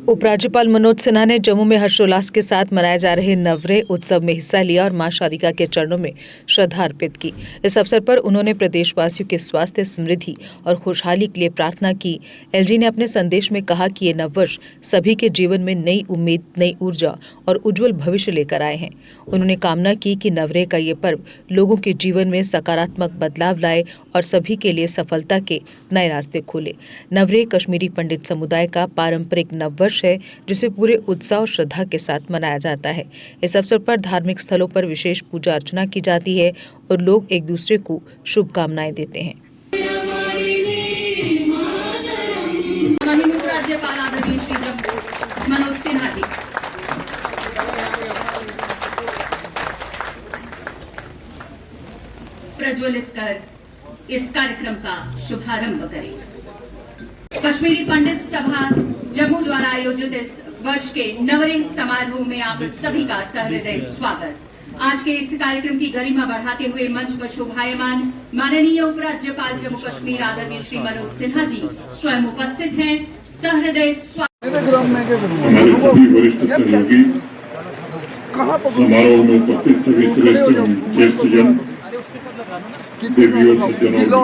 उपराज्यपाल मनोज सिन्हा ने जम्मू में हर्षोल्लास के साथ मनाए जा रहे नवरे उत्सव में हिस्सा लिया और मां शारिका के चरणों में श्रद्धा अर्पित की। इस अवसर पर उन्होंने प्रदेशवासियों के स्वास्थ्य, समृद्धि और खुशहाली के लिए प्रार्थना की। एलजी ने अपने संदेश में कहा कि ये नववर्ष सभी के जीवन में नई उम्मीद, नई ऊर्जा और उज्जवल भविष्य लेकर आए हैं। उन्होंने कामना की कि नवरे का ये पर्व लोगों के जीवन में सकारात्मक बदलाव लाए और सभी के लिए सफलता के नए रास्ते खोले। नवरे कश्मीरी पंडित समुदाय का पारंपरिक नववर्ष है, जिसे पूरे उत्साह और श्रद्धा के साथ मनाया जाता है। इस अवसर पर धार्मिक स्थलों पर विशेष पूजा अर्चना की जाती है और लोग एक दूसरे को शुभकामनाएं देते हैं। राज्यपाल आदरणीय श्री जम्मू मनोज सिन्हा जी प्रज्वलित कर इस कार्यक्रम का शुभारंभ करें। कश्मीरी पंडित सभा जम्मू द्वारा आयोजित इस वर्ष के नवरे समारोह में आप सभी का सहृदय स्वागत। आज के इस कार्यक्रम की गरिमा बढ़ाते हुए मंच पर शोभायमान माननीय उपराज्यपाल जम्मू कश्मीर आदरणीय श्री मनोज सिन्हा जी स्वयं उपस्थित हैं। सहृदय स्वागत। हमारे सभी वरिष्ठ सहयोगी, समारोह में उपस्थित सभी श्रेष्ठ ज्येष्ठ जन, देवी और सज्जनों,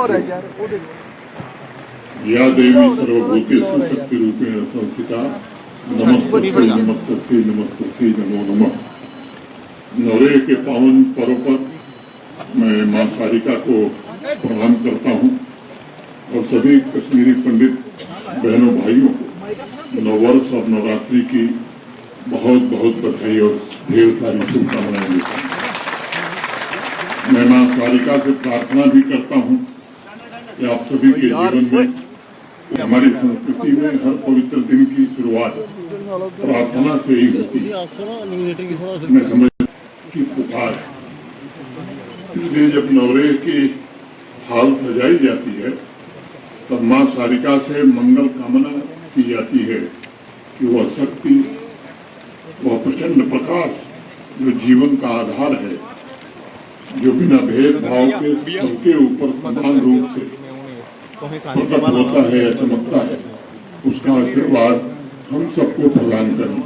या देवी सर्वभूतेषु शक्ति रूपेण संस्थिता नमस्तस्यै नमस्तस्यै नमस्तस्यै नमो नमः। नवरे के पावन पर्व पर मैं मां शारिका को प्रणाम करता हूं और सभी कश्मीरी पंडित बहनों भाइयों को नववर्ष और नवरात्रि की बहुत बहुत बधाई और ढेर सारी शुभकामनाएं देता हूं। मैं मां शारिका से प्रार्थना भी करता हूं कि आप सभी के जीवन में, हमारी संस्कृति में हर पवित्र दिन की शुरुआत प्रार्थना से ही होती है। मैं समझ की पुकार, इसलिए जब नवरे की थाल सजाई जाती है तब मां शारिका से मंगल कामना की जाती है कि वह शक्ति, वह प्रचंड प्रकाश जो जीवन का आधार है, जो बिना भेदभाव के सबके ऊपर समान रूप से प्रकट होता है या चमकता है, उसका आशीर्वाद हम सबको प्रदान करें।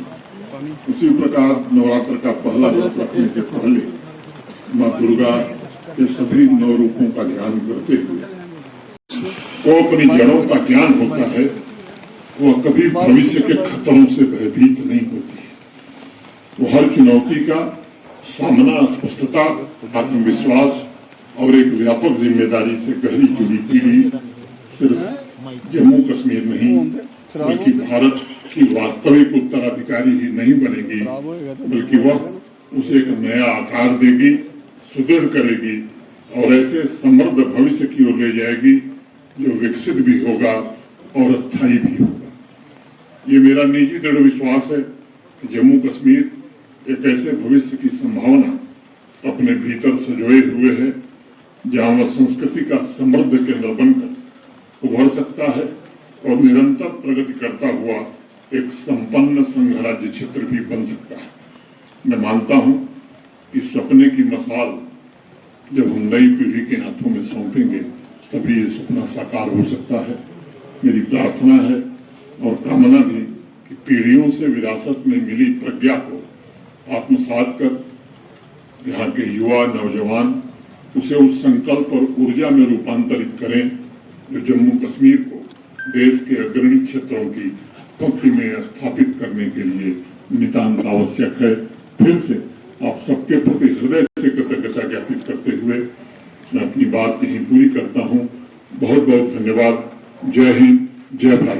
उसी प्रकार नवरात्र का पहला व्रत रखने से पहले मां दुर्गा के सभी नौ रूपों का ध्यान करते हुए वो अपनी जड़ों का ज्ञान होता है, वह कभी भविष्य के खतरों से भयभीत नहीं होती है। वो हर चुनौती का सामना स्पष्टता, आत्मविश्वास और एक व्यापक जिम्मेदारी से गहरी जुड़ी पीढ़ी सिर्फ जम्मू कश्मीर नहीं बल्कि भारत की वास्तविक उत्तराधिकारी ही नहीं बनेगी, बल्कि वह उसे एक नया आकार देगी, सुदृढ़ करेगी और ऐसे समृद्ध भविष्य की ओर ले जाएगी जो विकसित भी होगा और स्थायी भी होगा। ये मेरा निजी दृढ़ विश्वास है कि जम्मू कश्मीर एक ऐसे भविष्य की संभावना अपने भीतर संजोए हुए है जहां वह संस्कृति का समृद्ध केंद्र बनकर उभर सकता है और निरंतर प्रगति करता हुआ एक संपन्न संघ राज्य क्षेत्र भी बन सकता है। मैं मानता हूं कि सपने की मसाल जब हम नई पीढ़ी के हाथों में सौंपेंगे तभी ये सपना साकार हो सकता है। मेरी प्रार्थना है और कामना भी कि पीढ़ियों से विरासत में मिली प्रज्ञा को आत्मसात कर यहाँ के युवा नौजवान उसे उस संकल्प और ऊर्जा में रूपांतरित करें जो जम्मू कश्मीर को देश के अग्रणी क्षेत्रों की पंक्ति में स्थापित करने के लिए नितांत आवश्यक है। फिर से आप सबके प्रति हृदय से कृतज्ञता ज्ञापित करते हुए मैं अपनी बात यहीं पूरी करता हूँ। बहुत बहुत धन्यवाद। जय हिंद, जय भारत।